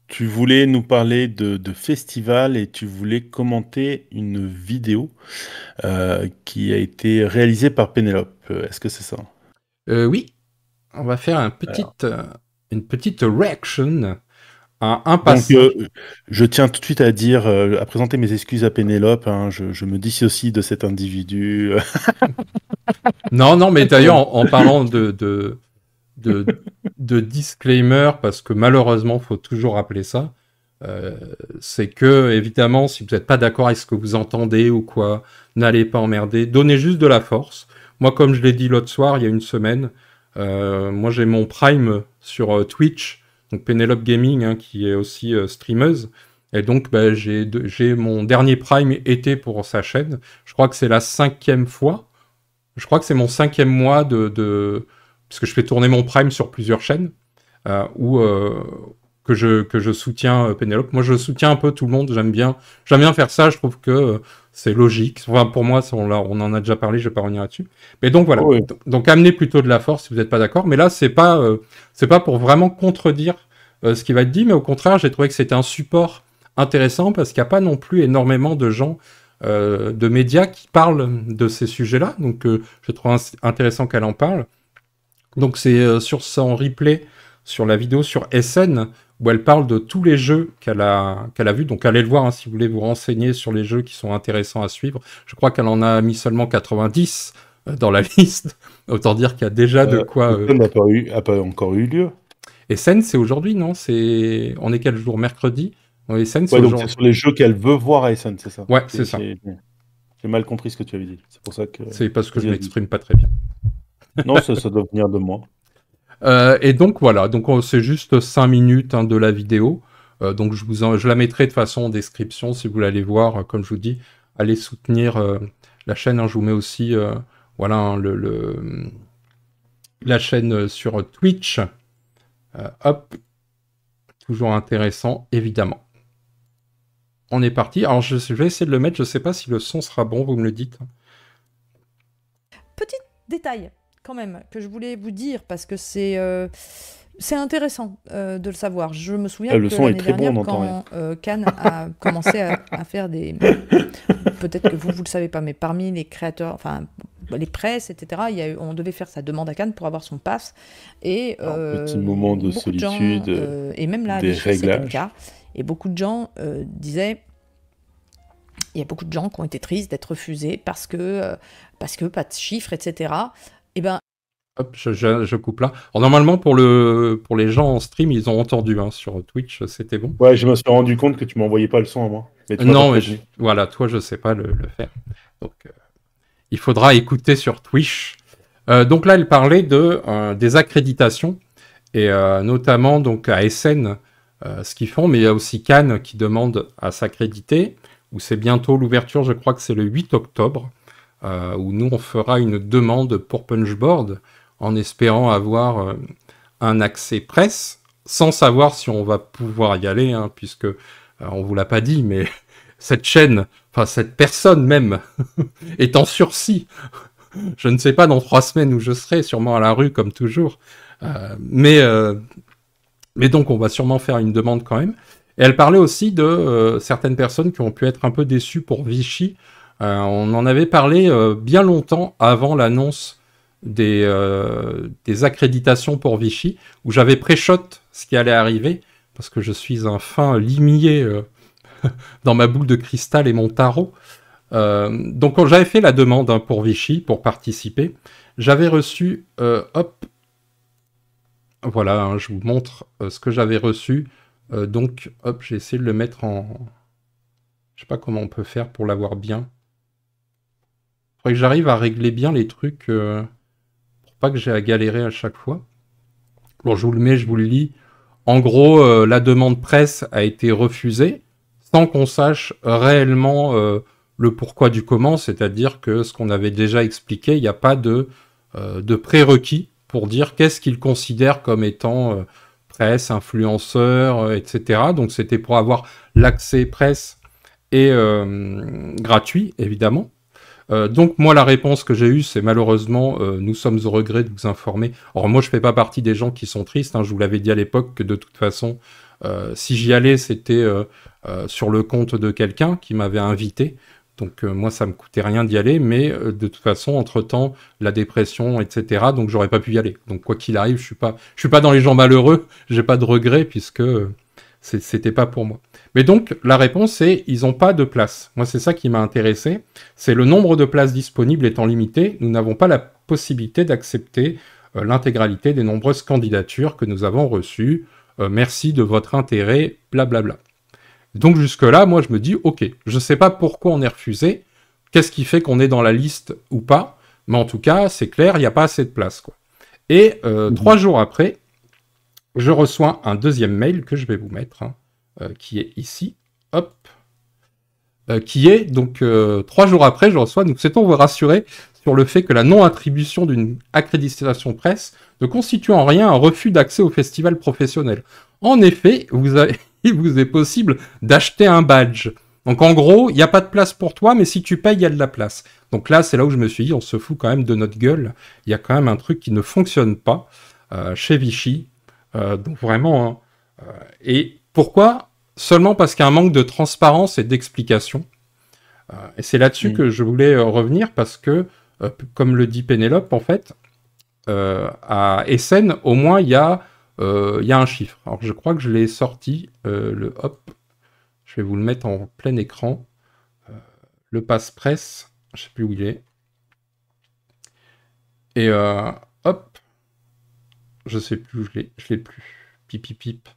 Tu voulais nous parler de festival et tu voulais commenter une vidéo qui a été réalisée par Pénélope. Est-ce que c'est ça? Oui, on va faire Alors, une petite reaction à un donc, passage. je tiens tout de suite à dire, à présenter mes excuses à Pénélope, hein. Je me dissocie de cet individu. Non, non, mais d'ailleurs, en parlant de, de disclaimer, parce que malheureusement, faut toujours rappeler ça, euh, c'est que, évidemment, si vous n'êtes pas d'accord avec ce que vous entendez ou quoi, n'allez pas emmerder, donnez juste de la force. Moi, comme je l'ai dit l'autre soir, il y a une semaine, moi j'ai mon Prime sur Twitch, donc Penelope Gaming, hein, qui est aussi streameuse, et donc bah, j'ai mon dernier Prime été pour sa chaîne. Je crois que c'est la 5e fois. Je crois que c'est mon 5e mois parce que je fais tourner mon Prime sur plusieurs chaînes, où que je soutiens Pénélope. Moi, je soutiens un peu tout le monde. J'aime bien faire ça. Je trouve que c'est logique. Enfin, pour moi, on en a déjà parlé. Je vais pas revenir là-dessus. Mais donc voilà. Oui. Donc amenez plutôt de la force si vous n'êtes pas d'accord. Mais là, c'est pas pour vraiment contredire ce qui va être dit, mais au contraire, j'ai trouvé que c'était un support intéressant parce qu'il n'y a pas non plus énormément de gens de médias qui parlent de ces sujets-là. Donc, je trouve intéressant qu'elle en parle. Donc, c'est sur son replay, sur la vidéo sur SN, où elle parle de tous les jeux qu'elle a vus. Donc, allez le voir hein, si vous voulez vous renseigner sur les jeux qui sont intéressants à suivre. Je crois qu'elle en a mis seulement 90 dans la liste. Autant dire qu'il y a déjà de quoi. Le film a pas encore eu lieu. SN, c'est aujourd'hui, non? On est quel jour? Mercredi? Non, SN, c'est Ouais, donc c'est aujourd'hui. sur les jeux qu'elle veut voir à Essen, c'est ça. Ouais, c'est ça. J'ai mal compris ce que tu avais dit. C'est pour ça que... C'est parce que je Vas-y, vas-y. m'exprime pas très bien. Non, ça doit venir de moi. Et donc voilà, donc c'est juste 5 minutes hein, de la vidéo. Donc je la mettrai de façon en description si vous voulez aller voir. Comme je vous dis, allez soutenir la chaîne. Hein, je vous mets aussi voilà hein, la chaîne sur Twitch. Hop, toujours intéressant évidemment. On est parti. Alors je vais essayer de le mettre. Je sais pas si le son sera bon. Vous me le dites. Petit détail quand même que je voulais vous dire parce que c'est intéressant de le savoir. Je me souviens Le que son est l'année très bon, on dernière, n'entend rien. quand Cannes a commencé à faire des... Peut-être que vous ne le savez pas, mais parmi les créateurs, enfin les presses, etc., on devait faire sa demande à Cannes pour avoir son pass. Et Alors, petit moment de beaucoup de gens, solitude, et même là à des Vichy, c'était le réglages. cas, et beaucoup de gens disaient... Il y a beaucoup de gens qui ont été tristes d'être refusés parce que pas de chiffres, etc. Et ben, Hop, je coupe là. Alors, normalement, pour les gens en stream, ils ont entendu hein, sur Twitch, c'était bon. Ouais, je me suis rendu compte que tu m'envoyais pas le son à moi. Mais tu m'as pas Non, mais prévenu. voilà, toi, je sais pas le faire. Donc, il faudra écouter sur Twitch. Donc là, elle parlait des accréditations, et notamment donc à SN, ce qu'ils font, mais il y a aussi Cannes qui demande à s'accréditer, où c'est bientôt l'ouverture, je crois que c'est le 8 octobre, où nous, on fera une demande pour Punchboard, en espérant avoir un accès presse, sans savoir si on va pouvoir y aller, hein, puisque on vous l'a pas dit, mais cette chaîne, enfin cette personne même, est en sursis. Je ne sais pas dans 3 semaines où je serai, sûrement à la rue comme toujours. Mais donc on va sûrement faire une demande quand même. Et elle parlait aussi de certaines personnes qui ont pu être un peu déçues pour Vichy. On en avait parlé bien longtemps avant l'annonce des accréditations pour Vichy, où j'avais pré-shot ce qui allait arriver, parce que je suis un fin limier dans ma boule de cristal et mon tarot. Donc quand j'avais fait la demande hein, pour Vichy, pour participer, j'avais reçu, hop, voilà, hein, je vous montre ce que j'avais reçu. Donc, hop, j'ai essayé de le mettre en... Je sais pas comment on peut faire pour l'avoir bien. Il faudrait que j'arrive à régler bien les trucs pour pas que j'ai à galérer à chaque fois. Bon, je vous le mets, je vous le lis. En gros, la demande presse a été refusée sans qu'on sache réellement le pourquoi du comment, c'est-à-dire que ce qu'on avait déjà expliqué, il n'y a pas de prérequis pour dire qu'est-ce qu'ils considèrent comme étant presse, influenceur, etc. Donc c'était pour avoir l'accès presse et gratuit, évidemment. Donc moi la réponse que j'ai eue c'est malheureusement nous sommes au regret de vous informer. Alors moi je fais pas partie des gens qui sont tristes, hein, je vous l'avais dit à l'époque que de toute façon Si j'y allais, c'était sur le compte de quelqu'un qui m'avait invité. Donc moi, ça me coûtait rien d'y aller, mais de toute façon, entre-temps, la dépression, etc. Donc j'aurais pas pu y aller. Donc quoi qu'il arrive, je suis pas dans les gens malheureux, j'ai pas de regrets puisque c'était pas pour moi. Mais donc la réponse est, ils ont pas de place. Moi, c'est ça qui m'a intéressé. C'est le nombre de places disponibles étant limité, nous n'avons pas la possibilité d'accepter l'intégralité des nombreuses candidatures que nous avons reçues. Merci de votre intérêt, blablabla. Donc jusque-là, moi je me dis, ok, je sais pas pourquoi on est refusé, qu'est-ce qui fait qu'on est dans la liste ou pas, mais en tout cas, c'est clair, il n'y a pas assez de place, quoi. Et 3 jours après, je reçois un deuxième mail que je vais vous mettre, qui est ici, hop, qui est, donc 3 jours après, je reçois, donc c'est-on vous rassurer sur le fait que la non-attribution d'une accréditation presse ne constitue en rien un refus d'accès au festival professionnel. En effet, il vous est possible d'acheter un badge. Donc en gros, il n'y a pas de place pour toi, mais si tu payes, il y a de la place. Donc là, c'est là où je me suis dit, on se fout quand même de notre gueule. Il y a quand même un truc qui ne fonctionne pas chez Vichy. Donc vraiment, hein. Et pourquoi ? Seulement parce qu'il y a un manque de transparence et d'explication. Et c'est là-dessus que je voulais revenir, parce que, comme le dit Pénélope, en fait, à Essen, au moins, il y a un chiffre. Alors, je crois que je l'ai sorti, hop, je vais vous le mettre en plein écran. Le passe-presse, je sais plus où il est. Et hop, je sais plus où je l'ai plus. Pip, pip, pip.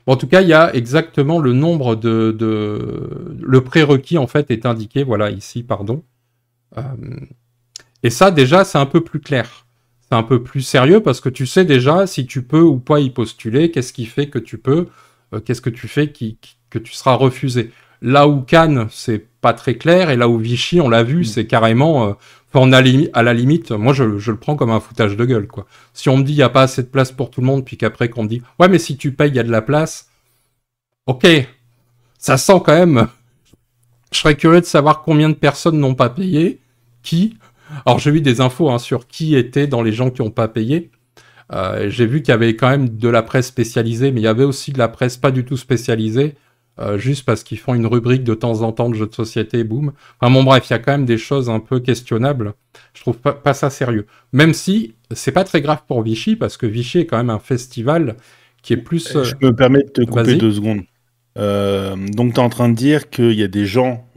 Bon, en tout cas, il y a exactement le nombre le prérequis, en fait, est indiqué, voilà, ici, pardon. Et ça, déjà, c'est un peu plus clair. C'est un peu plus sérieux parce que tu sais déjà si tu peux ou pas y postuler, qu'est-ce qui fait que tu peux, qu'est-ce que tu fais que tu seras refusé. Là où Cannes, c'est pas très clair, et là où Vichy, on l'a vu, c'est carrément, à la limite, moi je le prends comme un foutage de gueule, quoi. Si on me dit il n'y a pas assez de place pour tout le monde, puis qu'après qu'on me dit ouais, mais si tu payes, il y a de la place, ok, ça sent quand même. Je serais curieux de savoir combien de personnes n'ont pas payé, qui. Alors j'ai eu des infos sur qui étaient dans les gens qui n'ont pas payé. J'ai vu qu'il y avait quand même de la presse spécialisée, mais il y avait aussi de la presse pas du tout spécialisée, juste parce qu'ils font une rubrique de temps en temps de jeux de société, boum. Enfin bon bref, il y a quand même des choses un peu questionnables. Je trouve pas ça sérieux. Même si c'est pas très grave pour Vichy, parce que Vichy est quand même un festival qui est plus... Je me permets de te couper Vas-y. 2 secondes. Donc tu es en train de dire qu'il y a des gens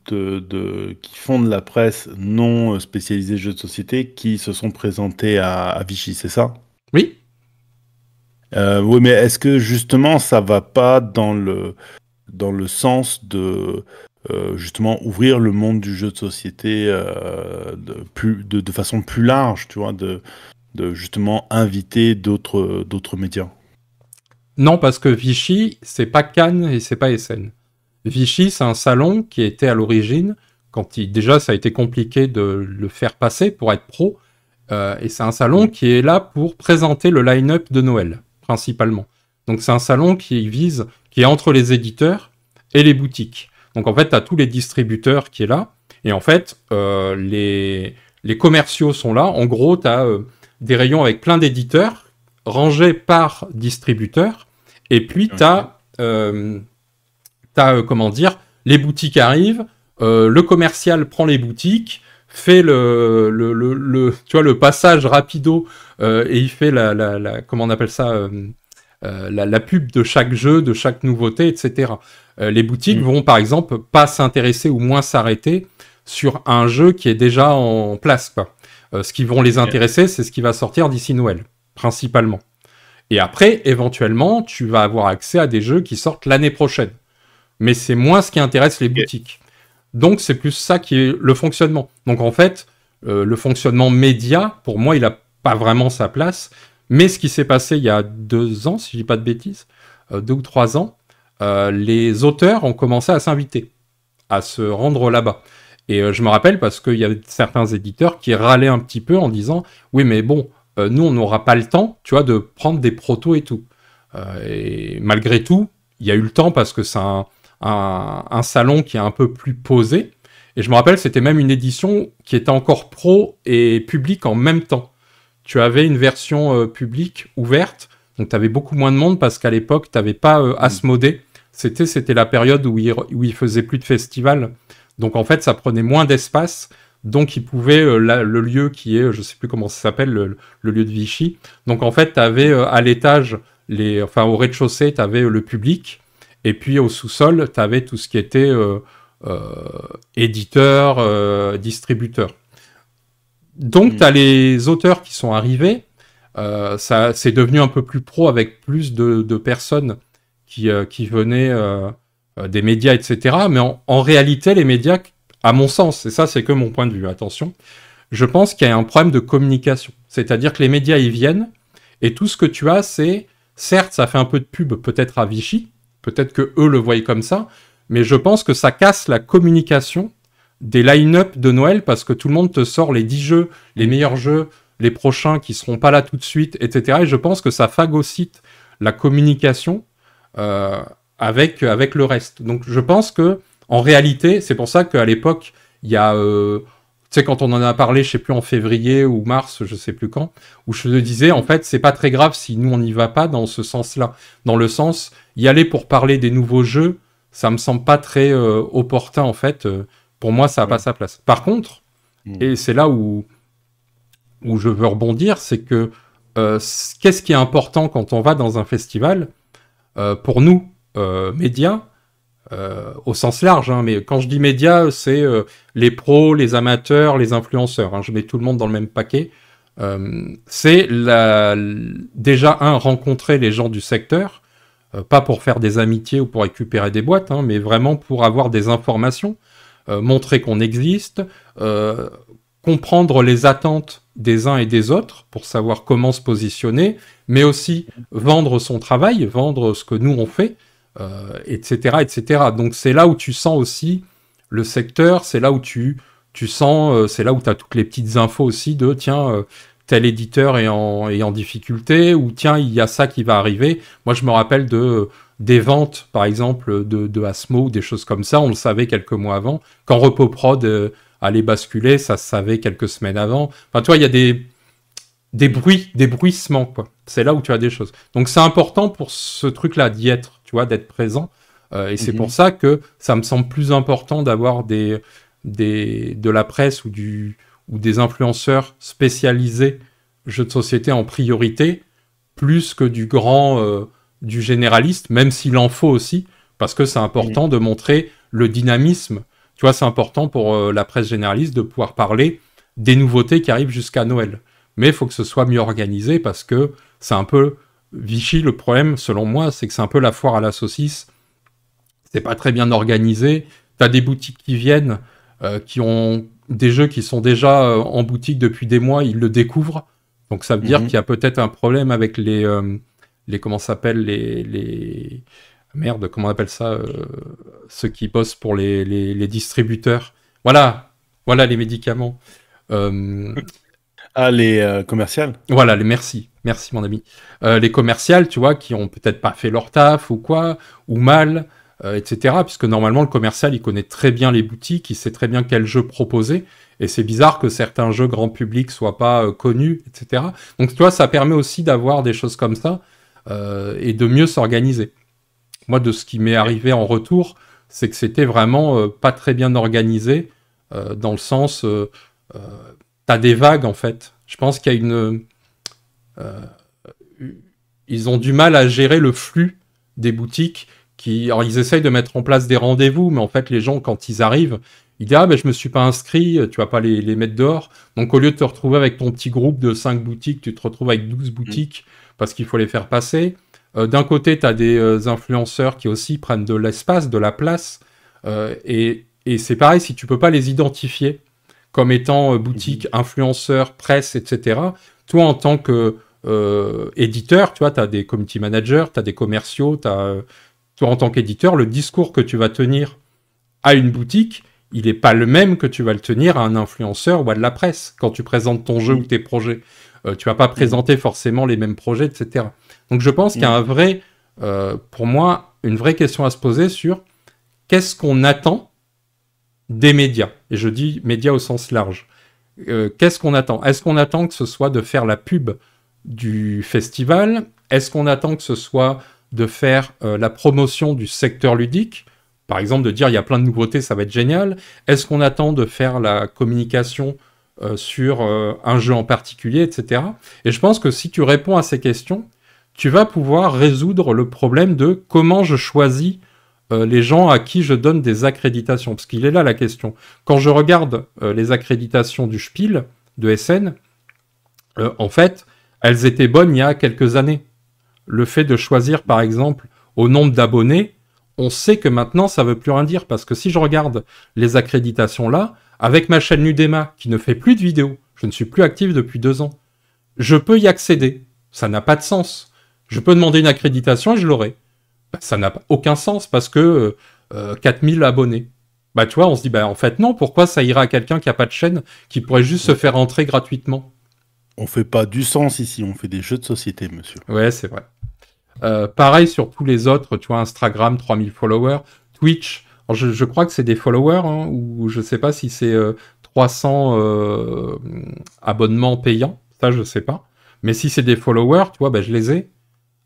qui font de la presse non spécialisée jeux de société qui se sont présentés à Vichy, c'est ça? Oui. Oui, mais est-ce que justement ça va pas dans le sens de justement ouvrir le monde du jeu de société de façon plus large, tu vois, de justement inviter d'autres médias? Non, parce que Vichy, c'est pas Cannes et c'est pas Essen. Vichy, c'est un salon qui était à l'origine, déjà ça a été compliqué de le faire passer pour être pro, et c'est un salon qui est là pour présenter le line-up de Noël, principalement. Donc c'est un salon qui est entre les éditeurs et les boutiques. Donc en fait, tu as tous les distributeurs qui est là, et en fait, les commerciaux sont là. En gros, tu as des rayons avec plein d'éditeurs, rangés par distributeurs, et puis tu as... comment dire, les boutiques arrivent, le commercial prend les boutiques, fait tu vois, le passage rapido, et il fait comment on appelle ça, la pub de chaque jeu, de chaque nouveauté, etc. Les boutiques vont, par exemple, pas s'intéresser ou moins s'arrêter sur un jeu qui est déjà en place, quoi. Ce qui vont les intéresser, c'est ce qui va sortir d'ici Noël, principalement. Et après, éventuellement, tu vas avoir accès à des jeux qui sortent l'année prochaine. Mais c'est moins ce qui intéresse les boutiques. Donc, c'est plus ça qui est le fonctionnement. Donc, en fait, le fonctionnement média, pour moi, il n'a pas vraiment sa place. Mais ce qui s'est passé il y a 2 ans, si je ne dis pas de bêtises, 2 ou 3 ans, les auteurs ont commencé à s'inviter, à se rendre là-bas. Et je me rappelle parce qu'il y avait certains éditeurs qui râlaient un petit peu en disant « Oui, mais bon, nous, on n'aura pas le temps, tu vois, de prendre des protos et tout. » Et malgré tout, il y a eu le temps parce que c'est un salon qui est un peu plus posé. Et je me rappelle, c'était même une édition qui était encore pro et publique en même temps. Tu avais une version publique ouverte, Donc, tu avais beaucoup moins de monde parce qu'à l'époque, tu n'avais pas Asmodée. C'était la période où il faisait plus de festivals. Donc, en fait, ça prenait moins d'espace. Donc, il pouvait, le lieu qui est, je sais plus comment ça s'appelle, le lieu de Vichy. Donc, en fait, tu avais à l'étage, au rez-de-chaussée, tu avais le public. Et puis, au sous-sol, tu avais tout ce qui était éditeur, distributeur. Donc, tu as les auteurs qui sont arrivés. C'est devenu un peu plus pro avec plus de personnes qui venaient des médias, etc. Mais en réalité, les médias, à mon sens, et ça c'est que mon point de vue, attention, je pense qu'il y a un problème de communication. C'est-à-dire que les médias, ils viennent, et tout ce que tu as, c'est, certes, ça fait un peu de pub peut-être à Vichy, peut-être que eux le voient comme ça, mais je pense que ça casse la communication des line-up de Noël, parce que tout le monde te sort les 10 jeux, les meilleurs jeux, les prochains qui seront pas là tout de suite, etc. Et je pense que ça phagocyte la communication avec le reste. Donc je pense que en réalité, c'est pour ça qu'à l'époque, il y a, tu sais, quand on en a parlé, je sais plus en février ou mars, je sais plus quand, où je te disais, en fait, c'est pas très grave si nous on n'y va pas dans ce sens-là. Dans le sens, y aller pour parler des nouveaux jeux, ça me semble pas très opportun en fait. Pour moi, ça n'a pas sa place. Par contre, et c'est là où je veux rebondir, c'est que qu'est-ce qui est important quand on va dans un festival pour nous, médias, au sens large, hein, mais quand je dis médias, c'est les pros, les amateurs, les influenceurs, hein, je mets tout le monde dans le même paquet. C'est déjà rencontrer les gens du secteur, pas pour faire des amitiés ou pour récupérer des boîtes, hein, mais vraiment pour avoir des informations, montrer qu'on existe, comprendre les attentes des uns et des autres pour savoir comment se positionner, mais aussi vendre son travail, vendre ce que nous on fait, etc., etc. Donc c'est là où tu sens aussi le secteur, c'est là où tu sens, c'est là où tu as toutes les petites infos aussi de tiens, tel éditeur est en difficulté, ou tiens, il y a ça qui va arriver. Moi je me rappelle des ventes, par exemple, de Asmo, ou des choses comme ça, on le savait quelques mois avant. Quand Repoprod allait basculer, ça se savait quelques semaines avant. Enfin, tu vois, il y a des bruits, des bruissements, quoi. C'est là où tu as des choses. Donc, c'est important pour ce truc-là d'y être, tu vois, d'être présent. Et c'est pour ça que ça me semble plus important d'avoir de la presse ou des influenceurs spécialisés jeux de société en priorité, plus que du généraliste, même s'il en faut aussi, parce que c'est important de montrer le dynamisme. Tu vois, c'est important pour la presse généraliste de pouvoir parler des nouveautés qui arrivent jusqu'à Noël. Mais il faut que ce soit mieux organisé, parce que c'est un peu... Vichy, le problème, selon moi, c'est que c'est un peu la foire à la saucisse. C'est pas très bien organisé. T'as des boutiques qui viennent, qui ont des jeux qui sont déjà en boutique depuis des mois, ils le découvrent. Donc ça veut dire qu'il y a peut-être un problème avec les comment ça s'appelle, merde, comment on appelle ça, ceux qui bossent pour les distributeurs. Voilà les médicaments. Les commerciales. Voilà, merci mon ami. Les commerciales, tu vois, qui ont peut-être pas fait leur taf ou quoi, ou mal, etc. Puisque normalement, le commercial, il connaît très bien les boutiques, il sait très bien quel jeu proposer. Et c'est bizarre que certains jeux grand public soient pas connus, etc. Donc, tu vois, ça permet aussi d'avoir des choses comme ça et de mieux s'organiser. Moi, de ce qui m'est arrivé en retour, c'est que c'était vraiment pas très bien organisé, dans le sens... t'as des vagues, en fait. Je pense qu'il y a ils ont du mal à gérer le flux des boutiques. Alors, ils essayent de mettre en place des rendez-vous, mais en fait, les gens, quand ils arrivent, ils disent « Ah, ben, je me suis pas inscrit, tu vas pas les mettre dehors. » Donc, au lieu de te retrouver avec ton petit groupe de 5 boutiques, tu te retrouves avec 12 boutiques parce qu'il faut les faire passer. D'un côté, tu as des influenceurs qui aussi prennent de l'espace, de la place. Et c'est pareil, si tu peux pas les identifier comme étant boutique, influenceur, presse, etc. Toi, en tant que éditeur, tu vois, tu as des community managers, tu as des commerciaux, toi, en tant qu'éditeur, le discours que tu vas tenir à une boutique, il n'est pas le même que tu vas le tenir à un influenceur ou à de la presse quand tu présentes ton jeu ou tes projets. Tu vas pas présenter forcément les mêmes projets, etc. Donc, je pense qu'il y a pour moi, une vraie question à se poser sur qu'est-ce qu'on attend des médias, et je dis médias au sens large. Qu'est-ce qu'on attend ? Est-ce qu'on attend que ce soit de faire la pub du festival ? Est-ce qu'on attend que ce soit de faire la promotion du secteur ludique ? Par exemple, de dire il y a plein de nouveautés, ça va être génial. Est-ce qu'on attend de faire la communication sur un jeu en particulier, etc. Et je pense que si tu réponds à ces questions, tu vas pouvoir résoudre le problème de comment je choisis les gens à qui je donne des accréditations. Parce qu'il est là la question. Quand je regarde les accréditations du Spiel, de SN, en fait, elles étaient bonnes il y a quelques années. Le fait de choisir, par exemple, au nombre d'abonnés, on sait que maintenant, ça ne veut plus rien dire. Parce que si je regarde les accréditations là, avec ma chaîne Ludema, qui ne fait plus de vidéos, je ne suis plus actif depuis 2 ans, je peux y accéder. Ça n'a pas de sens. Je peux demander une accréditation et je l'aurai. Ça n'a aucun sens parce que 4000 abonnés. Bah tu vois, on se dit, bah en fait non, pourquoi ça ira à quelqu'un qui n'a pas de chaîne, qui pourrait juste se faire entrer gratuitement ? On fait pas du sens ici, on fait des jeux de société, monsieur. Ouais, c'est vrai. Pareil sur tous les autres, tu vois, Instagram, 3000 followers, Twitch, alors je crois que c'est des followers, hein, ou je sais pas si c'est 300 abonnements payants, ça je sais pas. Mais si c'est des followers, tu vois, bah, je les ai.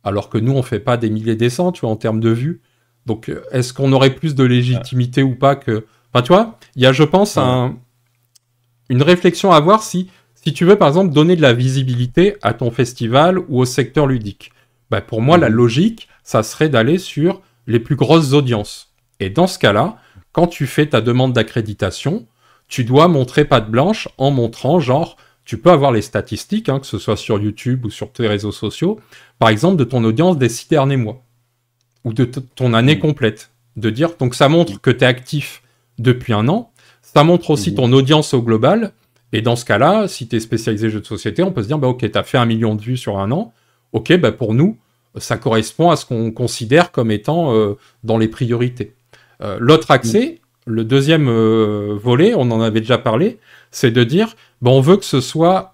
Alors que nous, on fait pas des milliers des cents, tu vois, en termes de vues. Donc, est-ce qu'on aurait plus de légitimité ou pas que... Enfin, tu vois, il y a, je pense, une réflexion à avoir si tu veux, par exemple, donner de la visibilité à ton festival ou au secteur ludique. Bah, pour moi, la logique, ça serait d'aller sur les plus grosses audiences. Et dans ce cas-là, quand tu fais ta demande d'accréditation, tu dois montrer patte blanche en montrant, genre, tu peux avoir les statistiques, hein, que ce soit sur YouTube ou sur tes réseaux sociaux, par exemple, de ton audience des 6 derniers mois, ou de ton année complète. De dire, donc ça montre que tu es actif depuis 1 an, ça montre aussi ton audience au global, et dans ce cas-là, si tu es spécialisé jeux de société, on peut se dire, bah, ok, tu as fait 1 million de vues sur 1 an, ok, bah, pour nous, ça correspond à ce qu'on considère comme étant dans les priorités. L'autre accès, le deuxième volet, on en avait déjà parlé, c'est de dire, bah, on veut que ce soit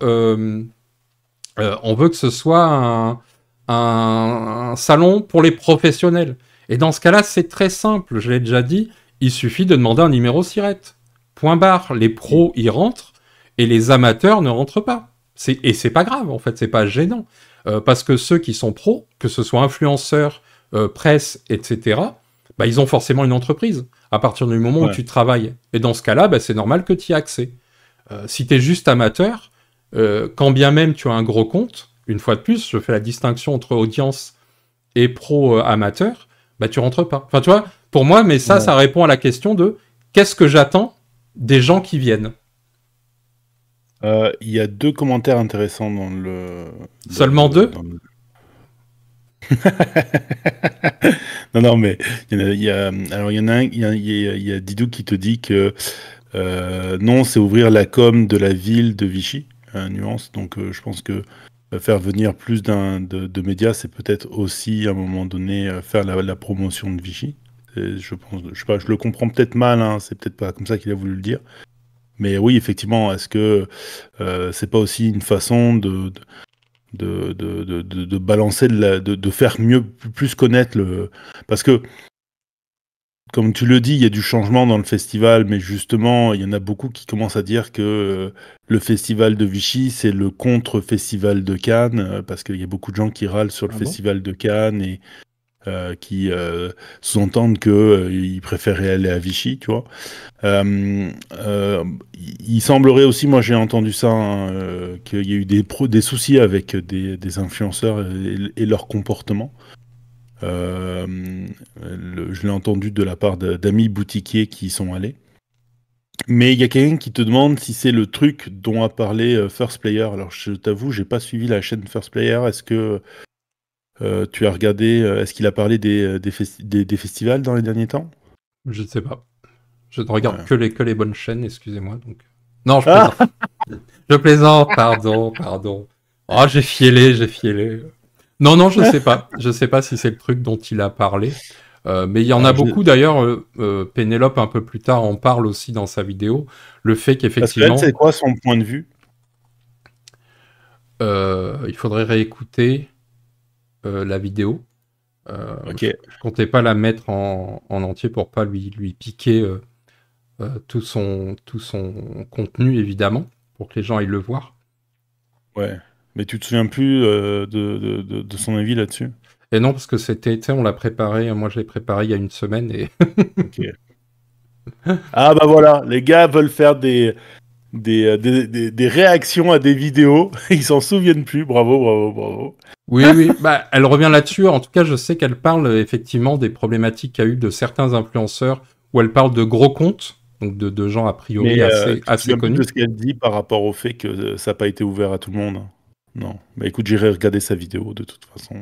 un salon pour les professionnels. Et dans ce cas-là, c'est très simple, je l'ai déjà dit, il suffit de demander un numéro SIRET. Point barre, les pros y rentrent et les amateurs ne rentrent pas. Et c'est pas grave, en fait, c'est pas gênant. Parce que ceux qui sont pros, que ce soit influenceurs, presse, etc., bah, ils ont forcément une entreprise à partir du moment où tu travailles. Et dans ce cas-là, bah, c'est normal que tu y aies accès. Si tu es juste amateur, quand bien même tu as un gros compte, une fois de plus, je fais la distinction entre audience et pro-amateur, bah, tu rentres pas. Enfin, tu vois, pour moi, mais ça répond à la question de qu'est-ce que j'attends des gens qui viennent. Il y a 2 commentaires intéressants dans le... Seulement 2 ? Non, mais il y en a un, il y a Didou qui te dit que non, c'est ouvrir la com de la ville de Vichy, nuance. Donc je pense que faire venir plus de médias, c'est peut-être aussi à un moment donné faire la promotion de Vichy. Je pense, je sais pas, je le comprends peut-être mal, hein, c'est peut-être pas comme ça qu'il a voulu le dire. Mais oui, effectivement, est-ce que c'est pas aussi une façon de balancer, de faire mieux, plus connaître le... Parce que, comme tu le dis, il y a du changement dans le festival, mais justement, il y en a beaucoup qui commencent à dire que le festival de Vichy, c'est le contre-festival de Cannes, parce qu'il y a beaucoup de gens qui râlent sur le festival de Cannes et qui sous-entendent qu'ils préféraient aller à Vichy, tu vois. Il semblerait aussi, moi j'ai entendu ça, hein, qu'il y a eu des soucis avec des influenceurs et leur comportement. Je l'ai entendu de la part d'amis boutiquiers qui y sont allés. Mais il y a quelqu'un qui te demande si c'est le truc dont a parlé First Player. Alors je t'avoue, j'ai pas suivi la chaîne First Player. Est-ce que tu as regardé, est-ce qu'il a parlé des festivals dans les derniers temps? Je ne sais pas. Je ne regarde que les bonnes chaînes, excusez-moi. Donc... Non, je plaisante. Je plaisante, pardon. Oh, j'ai fiellé. Non, je sais pas. Je sais pas si c'est le truc dont il a parlé. Mais il y en a beaucoup, d'ailleurs. Pénélope, un peu plus tard, en parle aussi dans sa vidéo. Le fait qu'effectivement... Parce que c'est quoi son point de vue? Il faudrait réécouter la vidéo. Je comptais pas la mettre en entier pour pas lui piquer tout son contenu, évidemment, pour que les gens aillent le voir. Ouais, Mais tu te souviens plus de son avis là-dessus? Et non, parce que c'était, tu sais, on l'a préparé, moi je l'ai préparé il y a une semaine et Ok. Ah bah voilà, les gars veulent faire des réactions à des vidéos, ils s'en souviennent plus, bravo, bravo, bravo. oui, bah, elle revient là-dessus. En tout cas, je sais qu'elle parle effectivement des problématiques qu'il y a eu de certains influenceurs où elle parle de gros comptes, donc de gens a priori Mais assez, tu te assez souviens plus de connus. ce qu'elle dit par rapport au fait que ça n'a pas été ouvert à tout le monde? Non. Bah écoute, j'irai regarder sa vidéo de toute façon.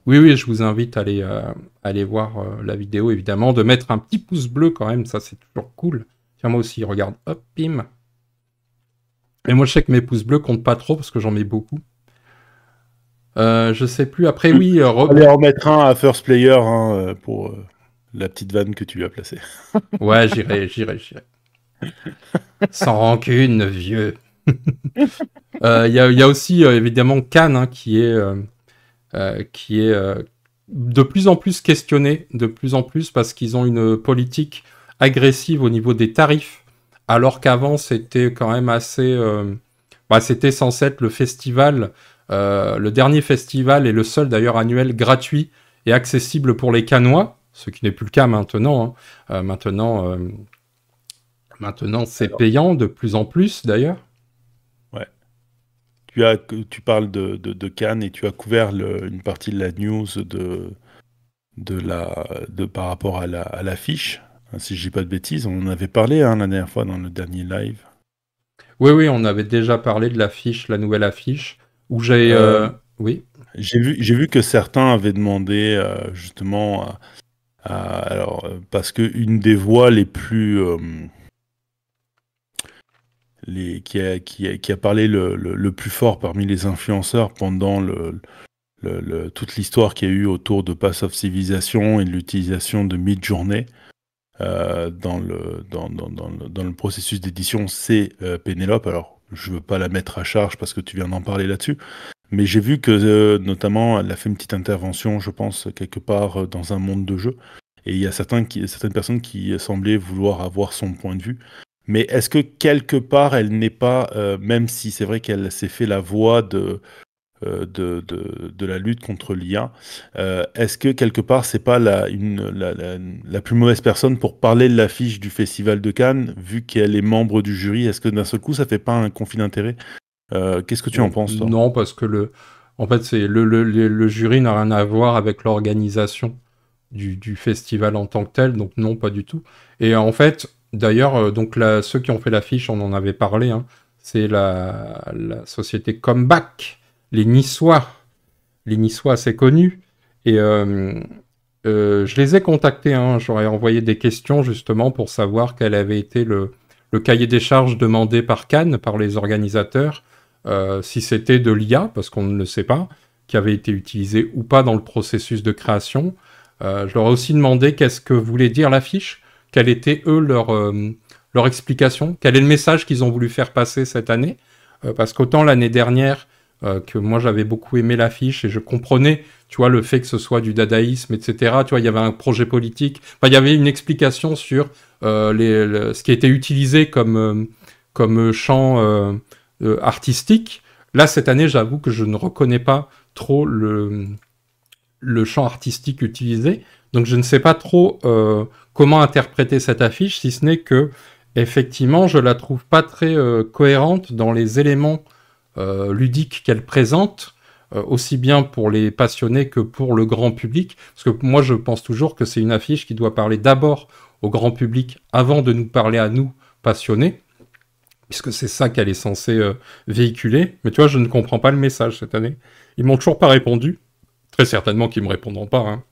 Oui, je vous invite à aller voir la vidéo, évidemment, de mettre un petit pouce bleu quand même, ça c'est toujours cool. Tiens, moi aussi, regarde, hop, bim. Et moi, je sais que mes pouces bleus comptent pas trop parce que j'en mets beaucoup. Je sais plus. Après, oui. Allez en mettre un à First Player hein, pour la petite vanne que tu lui as placée. Ouais, j'irai. Sans rancune, vieux. Il y a aussi évidemment Cannes hein, qui est de plus en plus questionné, de plus en plus parce qu'ils ont une politique agressive au niveau des tarifs, alors qu'avant c'était quand même assez... c'était censé être le festival, le dernier festival et le seul d'ailleurs annuel gratuit et accessible pour les Cannois, ce qui n'est plus le cas maintenant. Hein. Maintenant c'est payant de plus en plus d'ailleurs. Ouais. Tu parles de Cannes et tu as couvert une partie de la news par rapport à l'affiche. Si je dis pas de bêtises, on en avait parlé hein, la dernière fois dans le dernier live. Oui, on avait déjà parlé de l'affiche, la nouvelle affiche, où j'ai... oui. J'ai vu que certains avaient demandé justement parce que une des voix les plus qui a parlé le plus fort parmi les influenceurs pendant toute l'histoire qu'il y a eu autour de Path of Civilization et de l'utilisation de Midjourney dans le processus d'édition, c'est Pénélope. Alors, je veux pas la mettre à charge parce que tu viens d'en parler là-dessus, mais j'ai vu que notamment elle a fait une petite intervention, je pense, quelque part dans un monde de jeu. Et il y a certaines personnes qui semblaient vouloir avoir son point de vue. Mais est-ce que quelque part, elle n'est pas, même si c'est vrai qu'elle s'est fait la voix de la lutte contre l'IA, est-ce que quelque part, c'est pas la plus mauvaise personne pour parler de l'affiche du Festival de Cannes, vu qu'elle est membre du jury? Est-ce que d'un seul coup, ça fait pas un conflit d'intérêt? Qu'est-ce que tu en penses, toi? Non, parce que en fait, c'est le jury n'a rien à voir avec l'organisation du festival en tant que tel, donc non, pas du tout. Et en fait, d'ailleurs, donc ceux qui ont fait l'affiche, on en avait parlé, hein, c'est la société Comeback, les Niçois assez connus. Et je les ai contactés, hein, j'aurais envoyé des questions justement pour savoir quel avait été le cahier des charges demandé par Cannes, par les organisateurs, si c'était de l'IA, parce qu'on ne le sait pas, qui avait été utilisé ou pas dans le processus de création. Je leur ai aussi demandé qu'est-ce que voulait dire l'affiche, quelle était eux leur explication, quel est le message qu'ils ont voulu faire passer cette année, parce qu'autant l'année dernière, que moi j'avais beaucoup aimé l'affiche et je comprenais, tu vois, le fait que ce soit du dadaïsme, etc. Tu vois, il y avait un projet politique, enfin, il y avait une explication sur ce qui était utilisé comme champ artistique. Là, cette année, j'avoue que je ne reconnais pas trop le champ artistique utilisé, donc je ne sais pas trop comment interpréter cette affiche, si ce n'est que, effectivement, je la trouve pas très cohérente dans les éléments ludique qu'elle présente, aussi bien pour les passionnés que pour le grand public. Parce que moi, je pense toujours que c'est une affiche qui doit parler d'abord au grand public avant de nous parler à nous, passionnés, puisque c'est ça qu'elle est censée véhiculer. Mais tu vois, je ne comprends pas le message cette année. Ils m'ont toujours pas répondu. Très certainement qu'ils me répondront pas, hein.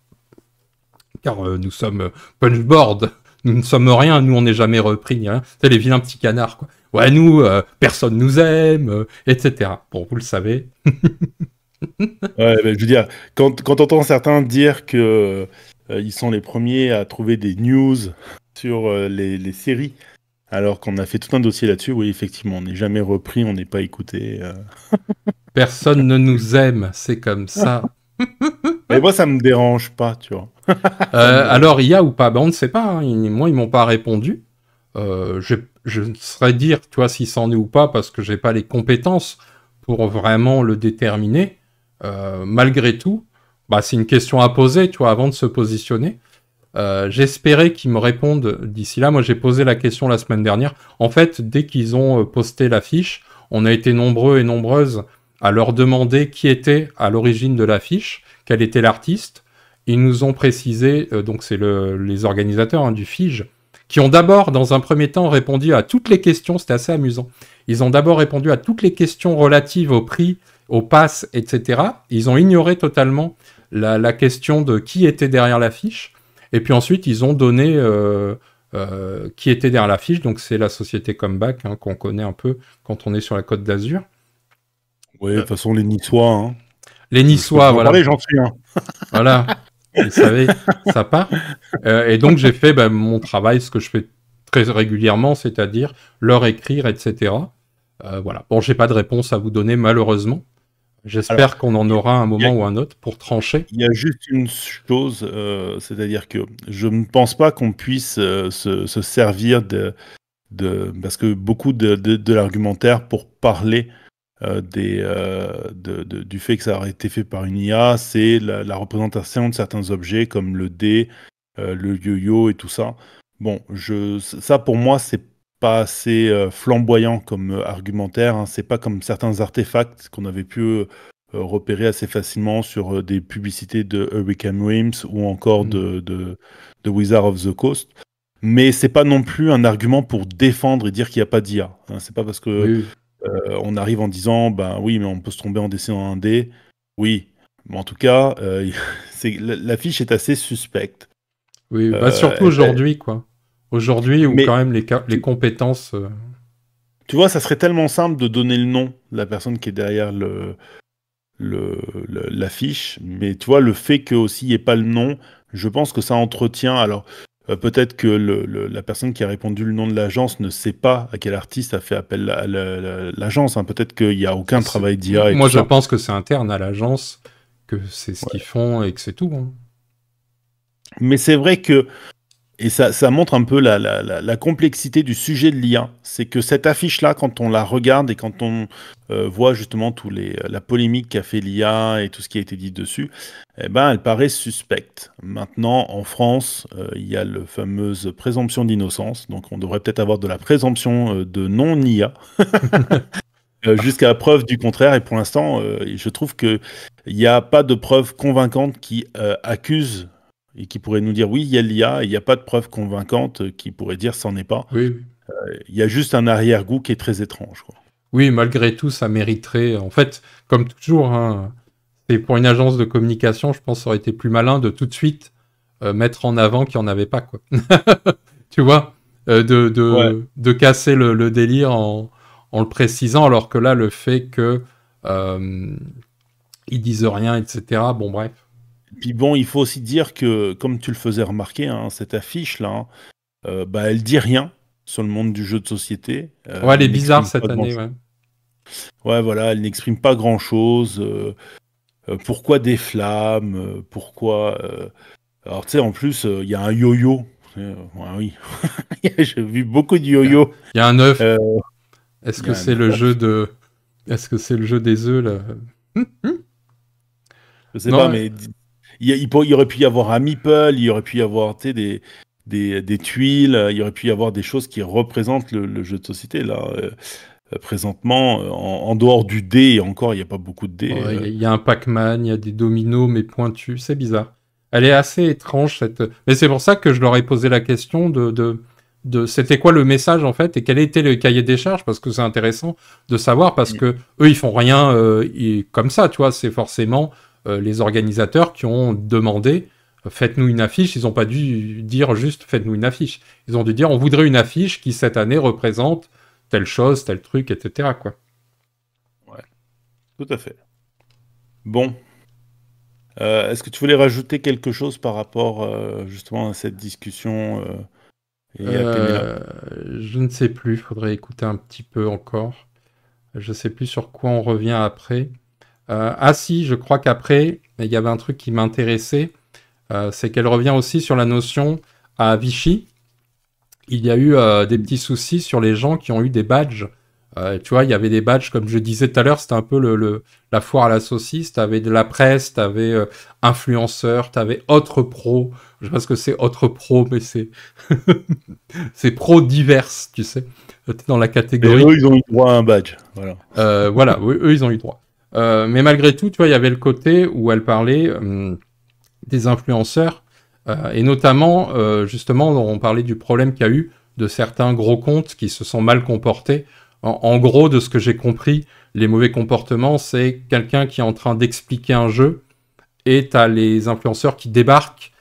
Car nous sommes punchboard. Nous ne sommes rien, nous on n'est jamais repris, hein. C'est les vilains petits canards, quoi. Ouais, nous, personne nous aime, etc. Bon, vous le savez. Ouais, je veux dire, quand t'entends certains dire que ils sont les premiers à trouver des news sur les séries, alors qu'on a fait tout un dossier là-dessus, oui, effectivement, on n'est jamais repris, on n'est pas écouté. Personne ne nous aime, c'est comme ça. Mais moi, ça me dérange pas, tu vois. Alors, il y a ou pas? Ben, on ne sait pas, hein. Moi, ils m'ont pas répondu. Je ne saurais dire, tu vois, si c'en est ou pas, parce que j'ai pas les compétences pour vraiment le déterminer, malgré tout, bah, c'est une question à poser, tu vois, avant de se positionner. J'espérais qu'ils me répondent d'ici là. Moi, j'ai posé la question la semaine dernière. En fait, dès qu'ils ont posté l'affiche, on a été nombreux et nombreuses à leur demander qui était à l'origine de l'affiche, quel était l'artiste. Ils nous ont précisé, donc c'est les organisateurs du FIGE, qui ont d'abord, dans un premier temps, répondu à toutes les questions. C'était assez amusant. Ils ont d'abord répondu à toutes les questions relatives au prix, au pass, etc. Ils ont ignoré totalement la question de qui était derrière l'affiche. Et puis ensuite, ils ont donné qui était derrière l'affiche. Donc, c'est la société Comeback, hein, qu'on connaît un peu quand on est sur la Côte d'Azur. Oui, de toute façon, les Niçois. Hein. Les Niçois, voilà. Parler, j'en suis un. Voilà. Vous savez, ça part. Et donc, j'ai fait mon travail, ce que je fais très régulièrement, c'est-à-dire leur écrire, etc. Voilà. Bon, j'ai pas de réponse à vous donner, malheureusement. J'espère qu'on en aura un moment ou un autre pour trancher. Il y a juste une chose, c'est-à-dire que je ne pense pas qu'on puisse se servir parce que beaucoup de l'argumentaire pour parler du fait que ça aurait été fait par une IA, c'est la représentation de certains objets comme le dé, le yo-yo et tout ça. Bon, ça pour moi, c'est pas assez flamboyant comme argumentaire. Hein. C'est pas comme certains artefacts qu'on avait pu repérer assez facilement sur des publicités de Hurricane Rims ou encore de Wizard of the Coast. Mais c'est pas non plus un argument pour défendre et dire qu'il n'y a pas d'IA. Hein. C'est pas parce que on arrive en disant ben oui, mais on peut se tromper en dessinant un dé. Oui, mais en tout cas, l'affiche est assez suspecte. Oui, surtout aujourd'hui, quoi. Aujourd'hui, où quand même les compétences. Tu vois, ça serait tellement simple de donner le nom de la personne qui est derrière l'affiche, mais tu vois, le fait qu'il n'y ait pas le nom, je pense que ça entretient. Alors, peut-être que la personne qui a répondu le nom de l'agence ne sait pas à quel artiste a fait appel à l'agence. Hein. Peut-être qu'il n'y a aucun travail d'IA. Moi, je pense que c'est interne à l'agence, que c'est ce qu'ils font et que c'est tout. Hein. Mais c'est vrai que, et ça montre un peu la complexité du sujet de l'IA, c'est que cette affiche-là, quand on la regarde et quand on voit justement la polémique qu'a fait l'IA et tout ce qui a été dit dessus, eh ben, elle paraît suspecte. Maintenant, en France, il y a la fameuse présomption d'innocence, donc on devrait peut-être avoir de la présomption de non-IA, jusqu'à preuve du contraire, et pour l'instant, je trouve qu'il n'y a pas de preuve convaincante qui accuse et qui pourrait nous dire oui, il y a l'IA, et il n'y a pas de preuve convaincante qui pourrait dire c'en est pas. Oui. Il y a juste un arrière-goût qui est très étrange. Quoi. Oui, malgré tout, ça mériterait. En fait, comme toujours, hein, c'est pour une agence de communication, je pense que ça aurait été plus malin de tout de suite mettre en avant qu'il n'y en avait pas. Quoi. Tu vois, de casser le délire en le précisant, alors que là, le fait que ils disent rien, etc. Bon, bref. Puis bon, il faut aussi dire que, comme tu le faisais remarquer, hein, cette affiche-là, elle dit rien sur le monde du jeu de société. Ouais, elle est bizarre cette année, ouais. Ouais, voilà, elle n'exprime pas grand-chose. Pourquoi des flammes pourquoi... Alors, tu sais, en plus, il y a un yo-yo. Oui, j'ai vu beaucoup de yo-yo. Il y a un œuf. Est-ce que c'est le jeu de... Est-ce que c'est le jeu des œufs, là? Je sais pas, mais il aurait pu y avoir un meeple, il aurait pu y avoir des tuiles, il aurait pu y avoir des choses qui représentent le jeu de société. Là, présentement, en dehors du dé, et encore, il n'y a pas beaucoup de dés. Il y a un Pac-Man, il y a des dominos, mais pointus, c'est bizarre. Elle est assez étrange, cette... Mais c'est pour ça que je leur ai posé la question de c'était quoi le message, en fait, et quel était le cahier des charges, parce que c'est intéressant de savoir, parce que eux, ils font rien comme ça, tu vois, c'est forcément les organisateurs qui ont demandé faites-nous une affiche. Ils n'ont pas dû dire juste faites-nous une affiche. Ils ont dû dire on voudrait une affiche qui cette année représente telle chose, tel truc, etc. quoi. Ouais, tout à fait. Bon. Est-ce que tu voulais rajouter quelque chose par rapport justement à cette discussion je ne sais plus, il faudrait écouter un petit peu encore. Je ne sais plus sur quoi on revient après. Ah si, je crois qu'après, il y avait un truc qui m'intéressait, c'est qu'elle revient aussi sur la notion à Vichy. Il y a eu des petits soucis sur les gens qui ont eu des badges Tu vois, il y avait des badges, comme je disais tout à l'heure, c'était un peu la foire à la saucisse. T'avais de la presse, t'avais influenceur, t'avais autre pro. Je sais pas ce que c'est autre pro, mais c'est c'est pro divers, tu sais. T'es dans la Et catégorie. eux, ils ont eu droit à un badge. Voilà. Voilà, eux, ils ont eu droit. Mais malgré tout, tu vois, il y avait le côté où elle parlait des influenceurs, et notamment, justement, on parlait du problème qu'il y a eu de certains gros comptes qui se sont mal comportés. En gros, de ce que j'ai compris, les mauvais comportements, c'est quelqu'un qui est en train d'expliquer un jeu, et t'as les influenceurs qui débarquent,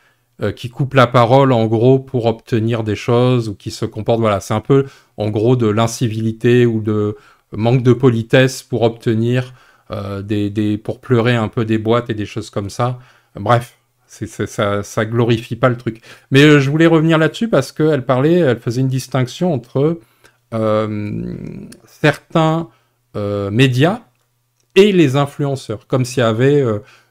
qui coupent la parole, en gros, pour obtenir des choses, ou qui se comportent, voilà, c'est un peu, en gros, de l'incivilité, ou de manque de politesse pour obtenir pour pleurer un peu des boîtes et des choses comme ça. Bref, ça glorifie pas le truc. Mais je voulais revenir là-dessus parce qu'elle faisait une distinction entre certains médias et les influenceurs, comme s'il y avait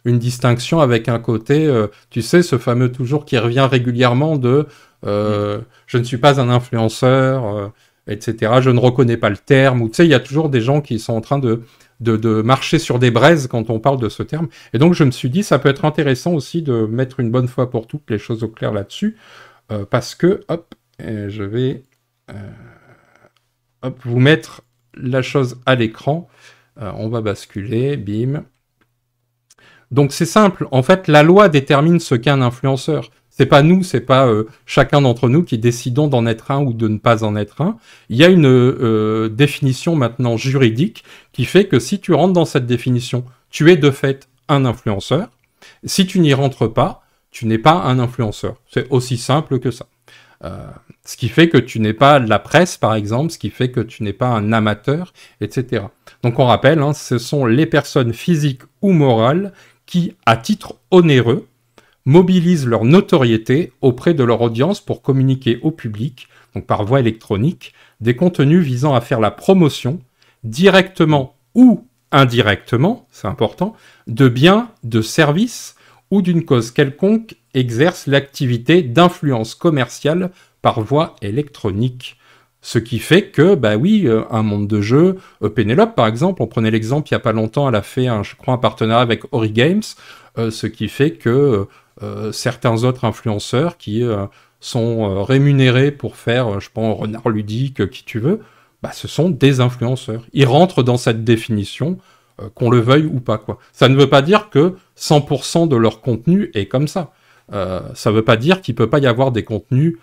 une distinction avec un côté, tu sais, ce fameux toujours qui revient régulièrement de je ne suis pas un influenceur, etc. Je ne reconnais pas le terme, ou tu sais, il y a toujours des gens qui sont en train de marcher sur des braises quand on parle de ce terme. Et donc je me suis dit, ça peut être intéressant aussi de mettre une bonne fois pour toutes les choses au clair là-dessus, parce que, hop, je vais vous mettre la chose à l'écran. On va basculer, bim. Donc c'est simple, en fait, la loi détermine ce qu'est un influenceur. C'est pas nous, c'est pas chacun d'entre nous qui décidons d'en être un ou de ne pas en être un. Il y a une définition maintenant juridique qui fait que si tu rentres dans cette définition, tu es de fait un influenceur. Si tu n'y rentres pas, tu n'es pas un influenceur. C'est aussi simple que ça. Ce qui fait que tu n'es pas la presse, par exemple, ce qui fait que tu n'es pas un amateur, etc. Donc on rappelle, hein, ce sont les personnes physiques ou morales qui, à titre onéreux, mobilisent leur notoriété auprès de leur audience pour communiquer au public, donc par voie électronique, des contenus visant à faire la promotion, directement ou indirectement, c'est important, de biens, de services ou d'une cause quelconque exerce l'activité d'influence commerciale par voie électronique. Ce qui fait que, bah oui, un monde de jeu, Pénélope par exemple, on prenait l'exemple il n'y a pas longtemps, elle a fait, je crois, un partenariat avec Ori Games, ce qui fait que certains autres influenceurs qui sont rémunérés pour faire, je pense, renard ludique, qui tu veux, bah ce sont des influenceurs. Ils rentrent dans cette définition, qu'on le veuille ou pas, quoi. Ça ne veut pas dire que 100% de leur contenu est comme ça. Ça ne veut pas dire qu'il ne peut pas y avoir des contenus,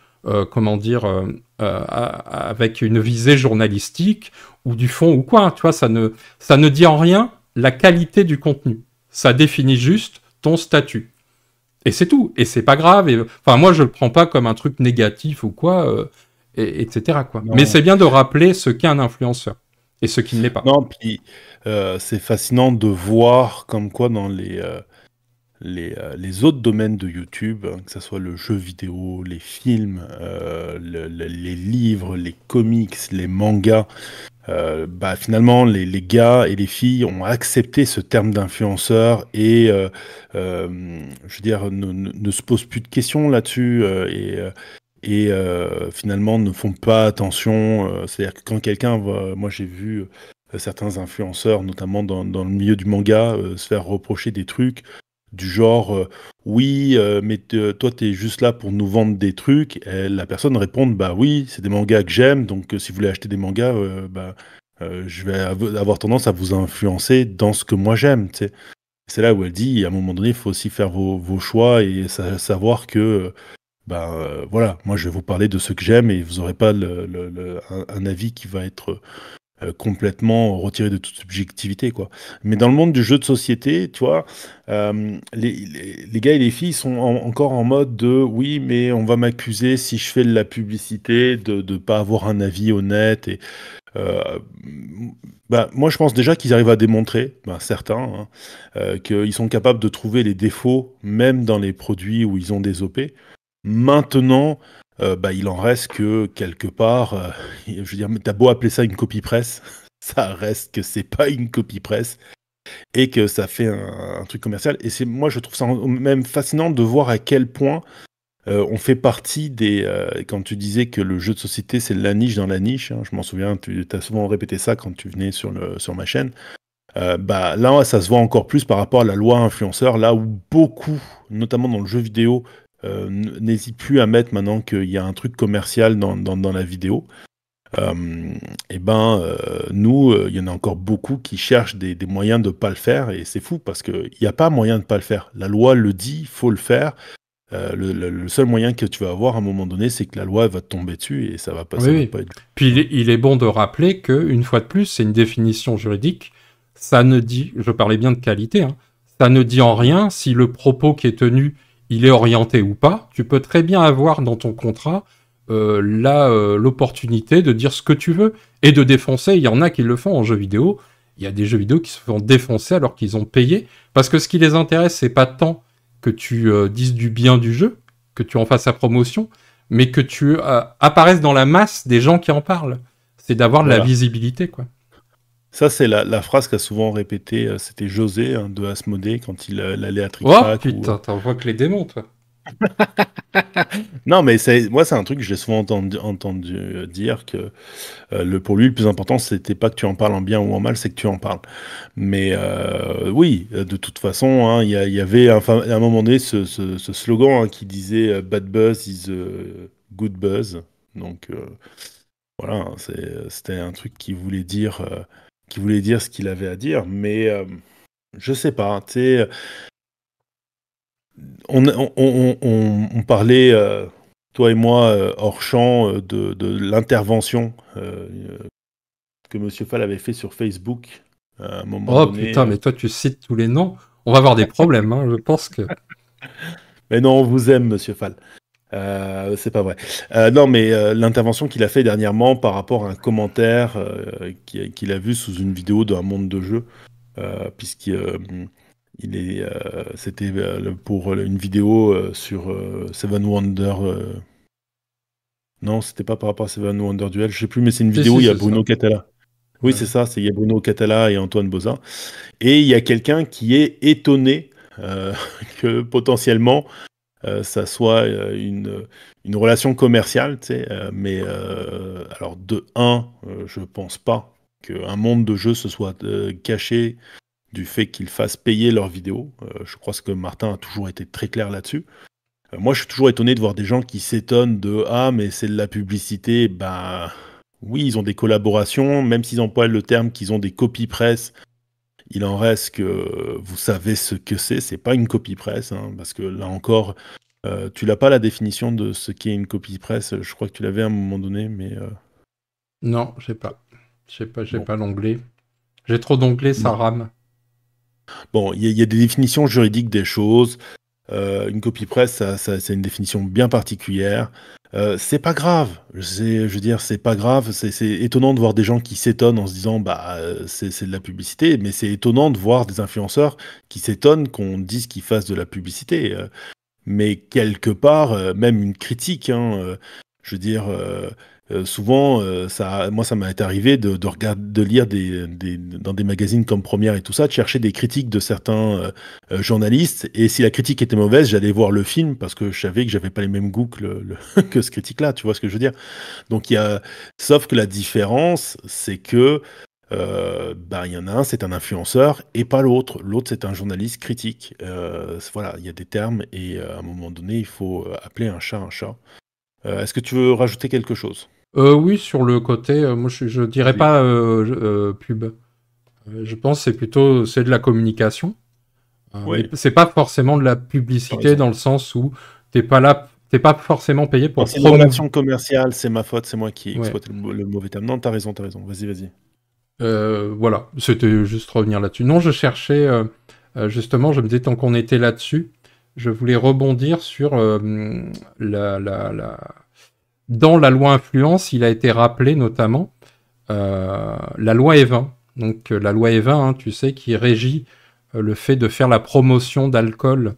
avec une visée journalistique ou du fond ou quoi. Tu vois, ça ne dit en rien la qualité du contenu. Ça définit juste ton statut. Et c'est tout. Et c'est pas grave. Enfin, moi, je le prends pas comme un truc négatif ou quoi, etc. quoi. Mais c'est bien de rappeler ce qu'est un influenceur et ce qui ne l'est pas. Non, puis c'est fascinant de voir comme quoi dans les autres domaines de YouTube, hein, que ce soit le jeu vidéo, les films, les livres, les comics, les mangas, bah, finalement, les gars et les filles ont accepté ce terme d'influenceur et, je veux dire, ne se posent plus de questions là-dessus et finalement ne font pas attention. C'est-à-dire que quand quelqu'un va... Moi, j'ai vu certains influenceurs, notamment dans le milieu du manga, se faire reprocher des trucs du genre oui, mais toi, t'es juste là pour nous vendre des trucs. Et la personne répond, bah oui, c'est des mangas que j'aime, donc si vous voulez acheter des mangas, je vais avoir tendance à vous influencer dans ce que moi j'aime, tu sais. C'est là où elle dit, à un moment donné, il faut aussi faire vos choix et savoir que, voilà, moi je vais vous parler de ce que j'aime et vous n'aurez pas un avis qui va être complètement retiré de toute subjectivité, quoi. Mais dans le monde du jeu de société, tu vois, les gars et les filles sont encore en mode de oui, mais on va m'accuser si je fais de la publicité de ne pas avoir un avis honnête. Et moi, je pense déjà qu'ils arrivent à démontrer, certains, hein, qu'ils sont capables de trouver les défauts même dans les produits où ils ont des OP. Maintenant, il en reste que quelque part, je veux dire, t'as beau appeler ça une copie presse, ça reste que c'est pas une copie presse et que ça fait un truc commercial. Et moi, je trouve ça même fascinant de voir à quel point on fait partie quand tu disais que le jeu de société, c'est la niche dans la niche, hein, je m'en souviens, tu as souvent répété ça quand tu venais sur ma chaîne. Bah, là, ça se voit encore plus par rapport à la loi influenceur, là où beaucoup, notamment dans le jeu vidéo, n'hésitent plus à mettre maintenant qu'il y a un truc commercial dans la vidéo. Nous, il y en a encore beaucoup qui cherchent des moyens de ne pas le faire, et c'est fou parce qu'il n'y a pas moyen de ne pas le faire. La loi le dit, il faut le faire. Le seul moyen que tu vas avoir à un moment donné, c'est que la loi va te tomber dessus et ça va pas, Oui, ça va oui. pas être. Puis il est bon de rappeler qu'une fois de plus, c'est une définition juridique. Ça ne dit, je parlais bien de qualité, hein, ça ne dit en rien si le propos qui est tenu, il est orienté ou pas. Tu peux très bien avoir dans ton contrat l'opportunité de dire ce que tu veux et de défoncer. Il y en a qui le font en jeu vidéo. Il y a des jeux vidéo qui se font défoncer alors qu'ils ont payé. Parce que ce qui les intéresse, c'est pas tant que tu dises du bien du jeu, que tu en fasses la promotion, mais que tu apparaisses dans la masse des gens qui en parlent. C'est d'avoir de la visibilité, quoi. Ça, c'est la phrase qu'a souvent répété, c'était José, hein, de Asmodée, quand il allait à Trick-Track. Oh putain, t'en vois que les démons, toi. Non, mais moi, c'est un truc que j'ai souvent entendu dire que pour lui, le plus important, c'était pas que tu en parles en bien ou en mal, c'est que tu en parles. Mais oui, de toute façon, hein, il y avait à un moment donné ce slogan, hein, qui disait Bad buzz is good buzz. Donc voilà, hein, c'était un truc qui voulait dire ce qu'il avait à dire. Mais je sais pas, tu sais. On parlait, toi et moi, hors champ, de l'intervention que Monsieur Fall avait fait sur Facebook à un moment Oh donné. putain, mais toi tu cites tous les noms. On va avoir des problèmes, hein, je pense que... Mais non, on vous aime, Monsieur Fall. C'est pas vrai. Non, mais l'intervention qu'il a fait dernièrement par rapport à un commentaire qu'il a vu sous une vidéo d'un monde de jeu, c'était pour une vidéo sur Seven Wonder. Non, c'était pas par rapport à Seven Wonder Duel, je sais plus, mais c'est une vidéo où il y a Bruno Catala. Oui, Ouais. c'est ça, il y a Bruno Catala et Antoine Bozin. Et il y a quelqu'un qui est étonné que potentiellement ça soit une relation commerciale, tu sais. Alors, de un, je pense pas qu'un monde de jeu se soit caché du fait qu'ils fassent payer leurs vidéos. Je crois que Martin a toujours été très clair là-dessus. Moi, je suis toujours étonné de voir des gens qui s'étonnent de « Ah, mais c'est de la publicité ». Ben, oui, ils ont des collaborations, même s'ils emploient le terme qu'ils ont des copies presse. Il en reste que vous savez ce que c'est pas une copie presse, hein, parce que là encore, tu l'as pas la définition de ce qu'est une copie presse. Je crois que tu l'avais à un moment donné, mais Non, j'ai pas. J'ai bon. pas l'onglet. J'ai trop d'onglets, ça Non. rame. Bon, il y a des définitions juridiques des choses. Une copie presse, c'est une définition bien particulière. C'est pas grave. Je veux dire, c'est pas grave. C'est étonnant de voir des gens qui s'étonnent en se disant, bah, c'est de la publicité. Mais c'est étonnant de voir des influenceurs qui s'étonnent qu'on dise qu'ils fassent de la publicité. Mais quelque part, même une critique, hein, je veux dire, souvent, moi, ça m'est arrivé de lire dans des magazines comme Première et tout ça, de chercher des critiques de certains journalistes. Et si la critique était mauvaise, j'allais voir le film parce que je savais que j'avais pas les mêmes goûts que ce critique-là. Tu vois ce que je veux dire? Donc, sauf que la différence, c'est que il y en a un, c'est un influenceur et pas l'autre. L'autre, c'est un journaliste critique. Voilà, il y a des termes et à un moment donné, il faut appeler un chat un chat. Est-ce que tu veux rajouter quelque chose? Oui, sur le côté, moi je dirais Vas-y. pas pub. Je pense que c'est de la communication. Mais Oui, c'est pas forcément de la t'as publicité raison. dans le sens où t'es pas forcément payé Quand pour c'est une promouvoir. relation commerciale, c'est ma faute, c'est moi qui ai Ouais. exploité le mauvais terme. Non, t'as raison, t'as raison. Vas-y, vas-y. Voilà, c'était juste revenir là-dessus. Non, je cherchais, justement, je me disais, tant qu'on était là-dessus, je voulais rebondir sur la, la, la... Dans la loi influence, il a été rappelé notamment la loi Evin. Donc la loi Evin, hein, tu sais, qui régit le fait de faire la promotion d'alcool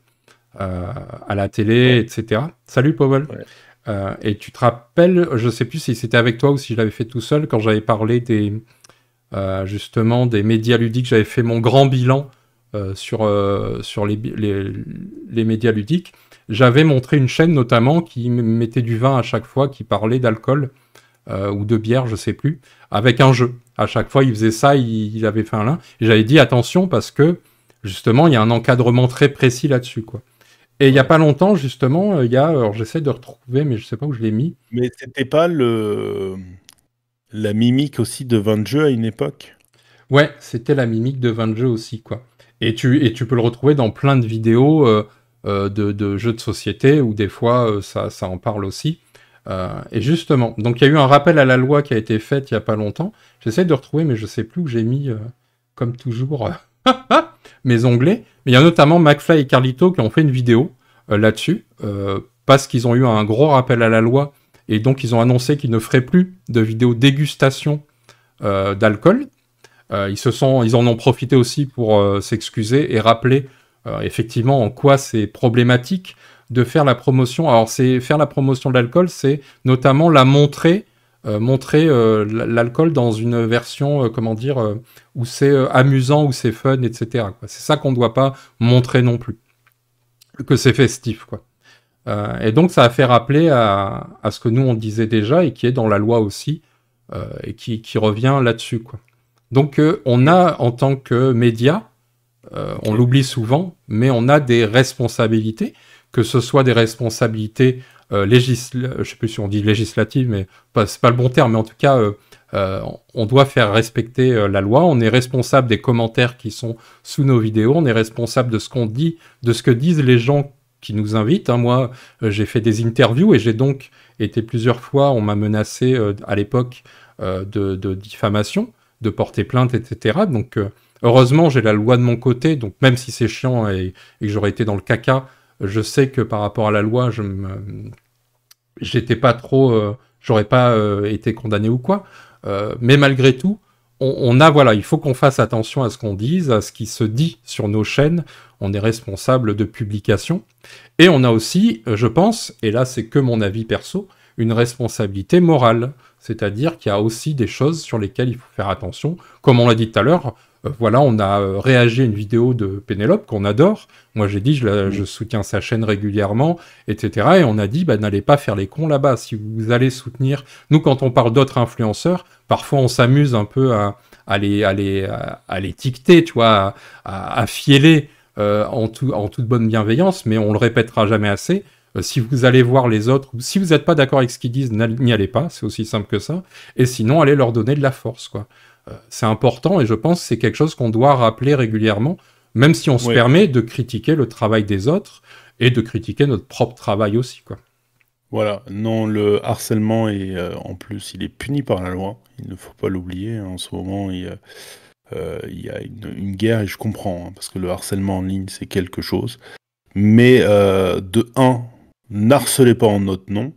à la télé, Ouais, etc. Salut Powell. ouais. Et tu te rappelles, je sais plus si c'était avec toi ou si je l'avais fait tout seul, quand j'avais parlé justement des médias ludiques, j'avais fait mon grand bilan sur les médias ludiques. j'avais montré une chaîne notamment qui mettait du vin à chaque fois, qui parlait d'alcool ou de bière, je sais plus, avec un jeu. À chaque fois, il faisait ça, il avait fait un lien. Et j'avais dit attention parce que justement, il y a un encadrement très précis là-dessus, quoi. Et il y a Ouais. pas longtemps, justement, alors j'essaie de retrouver, mais je sais pas où je l'ai mis. Mais c'était pas la mimique aussi de vin de jeu à une époque? Ouais, c'était la mimique de vin de jeu aussi, quoi. Et tu peux le retrouver dans plein de vidéos de jeux de société où des fois ça en parle aussi. Et justement, donc il y a eu un rappel à la loi qui a été fait il y a pas longtemps. J'essaie de retrouver, mais je sais plus où j'ai mis, comme toujours, mes onglets. Mais il y a notamment McFly et Carlito qui ont fait une vidéo là-dessus, parce qu'ils ont eu un gros rappel à la loi et donc ils ont annoncé qu'ils ne feraient plus de vidéos dégustation d'alcool. Ils en ont profité aussi pour s'excuser et rappeler effectivement en quoi c'est problématique de faire la promotion. Alors, faire la promotion de l'alcool, c'est notamment montrer l'alcool dans une version, où c'est amusant, où c'est fun, etc., quoi. C'est ça qu'on ne doit pas montrer non plus, que c'est festif, quoi. Et donc, ça a fait rappeler à ce que nous, on disait déjà, et qui est dans la loi aussi, et qui revient là-dessus, quoi. Donc, on a, en tant que média, on l'oublie souvent, mais on a des responsabilités, que ce soit des responsabilités je sais plus si on dit législatives, mais c'est pas le bon terme, mais en tout cas, on doit faire respecter la loi, on est responsable des commentaires qui sont sous nos vidéos, on est responsable de ce qu'on dit, de ce que disent les gens qui nous invitent, hein. Moi, j'ai fait des interviews et j'ai donc été plusieurs fois, on m'a menacé à l'époque de diffamation, de porter plainte, etc. Donc, heureusement, j'ai la loi de mon côté, donc même si c'est chiant et que j'aurais été dans le caca, je sais que par rapport à la loi, j'étais pas trop, j'aurais pas été condamné ou quoi. Mais malgré tout, voilà, il faut qu'on fasse attention à ce qu'on dise, à ce qui se dit sur nos chaînes. On est responsable de publication. Et on a aussi, je pense, et là c'est que mon avis perso, une responsabilité morale. C'est-à-dire qu'il y a aussi des choses sur lesquelles il faut faire attention. Comme on l'a dit tout à l'heure, voilà, on a réagi à une vidéo de Pénélope qu'on adore. Moi, j'ai dit, je soutiens sa chaîne régulièrement, etc. Et on a dit, n'allez pas faire les cons là-bas. Si vous allez soutenir... Nous, quand on parle d'autres influenceurs, parfois on s'amuse un peu à les ticketer, tu vois, à fieler en toute bonne bienveillance, mais on le répétera jamais assez. Si vous allez voir les autres, si vous n'êtes pas d'accord avec ce qu'ils disent, n'y allez pas, c'est aussi simple que ça. Et sinon, allez leur donner de la force, quoi. C'est important et je pense que c'est quelque chose qu'on doit rappeler régulièrement, même si on se permet de critiquer le travail des autres et de critiquer notre propre travail aussi, quoi. Voilà, non, le harcèlement en plus, il est puni par la loi. Il ne faut pas l'oublier. En ce moment, il y a une guerre et je comprends, hein, parce que le harcèlement en ligne, c'est quelque chose. Mais de un, n'harcelez pas en notre nom.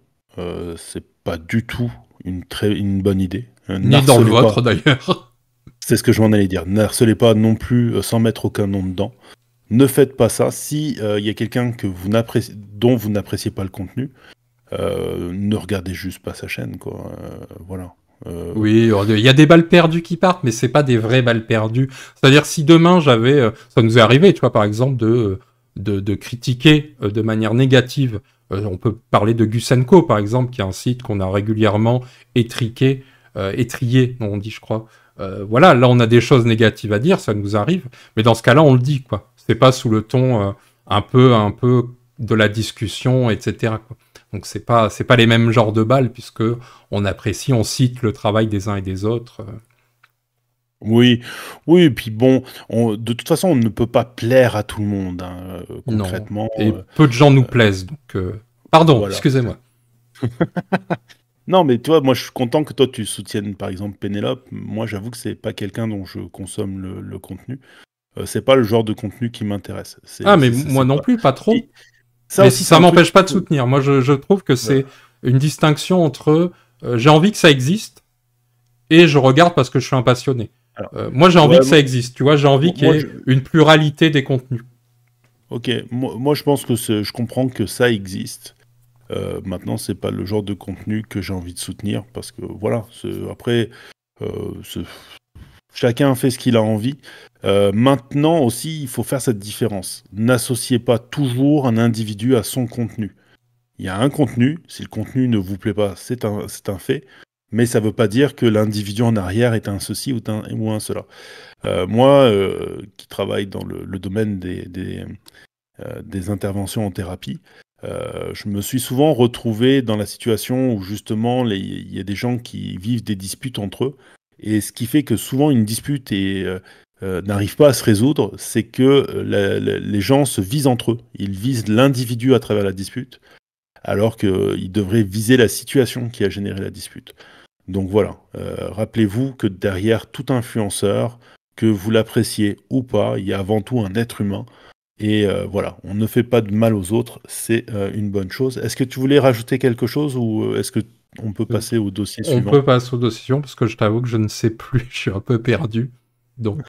C'est pas du tout une bonne idée. Ni dans le vôtre, d'ailleurs. C'est ce que je m'en allais dire. N'harcelez pas non plus sans mettre aucun nom dedans. Ne faites pas ça. Si y a quelqu'un dont vous n'appréciez pas le contenu, ne regardez juste pas sa chaîne, quoi. Voilà. Oui, il y a des balles perdues qui partent, mais c'est pas des vraies balles perdues. C'est-à-dire si demain ça nous est arrivé, tu vois, par exemple, de critiquer de manière négative. On peut parler de Gusenko, par exemple, qui est un site qu'on a régulièrement étrié, on dit, je crois. Voilà, là, on a des choses négatives à dire, ça nous arrive, mais dans ce cas-là, on le dit, quoi. C'est pas sous le ton un peu de la discussion, etc., quoi. Donc c'est pas les mêmes genres de balles, puisque on apprécie, on cite le travail des uns et des autres. Oui, et puis bon, de toute façon, on ne peut pas plaire à tout le monde, hein, concrètement. Non. Et peu de gens nous plaisent, donc... Pardon, voilà. Excusez-moi. Non, mais toi, moi, je suis content que toi, tu soutiennes, par exemple, Pénélope. Moi, j'avoue que c'est pas quelqu'un dont je consomme le contenu. C'est pas le genre de contenu qui m'intéresse. Mais moi non plus, pas trop. Ça mais aussi, ça m'empêche pas de soutenir. Moi, je trouve que c'est une distinction entre j'ai envie que ça existe et je regarde parce que je suis un passionné. Alors, moi, j'ai envie que ça existe, tu vois, j'ai envie qu'il y ait une pluralité des contenus. Ok, moi je pense que je comprends que ça existe. Maintenant, c'est pas le genre de contenu que j'ai envie de soutenir parce que voilà, après, Chacun fait ce qu'il a envie. Maintenant aussi, il faut faire cette différence. N'associez pas toujours un individu à son contenu. Il y a un contenu, si le contenu ne vous plaît pas, c'est un fait, mais ça ne veut pas dire que l'individu en arrière est un ceci ou un cela. Moi, qui travaille dans le domaine des interventions en thérapie, je me suis souvent retrouvé dans la situation où justement il y a des gens qui vivent des disputes entre eux, et ce qui fait que souvent une dispute n'arrive pas à se résoudre, c'est que les gens se visent entre eux. Ils visent l'individu à travers la dispute, alors qu'ils devraient viser la situation qui a généré la dispute. Donc voilà, rappelez-vous que derrière tout influenceur, que vous l'appréciez ou pas, il y a avant tout un être humain. Et voilà, on ne fait pas de mal aux autres, c'est une bonne chose. Est-ce que tu voulais rajouter quelque chose ou est-ce qu'on peut passer au dossier On suivant? peut passer aux dossiers parce que je t'avoue que je ne sais plus, je suis un peu perdu. Donc,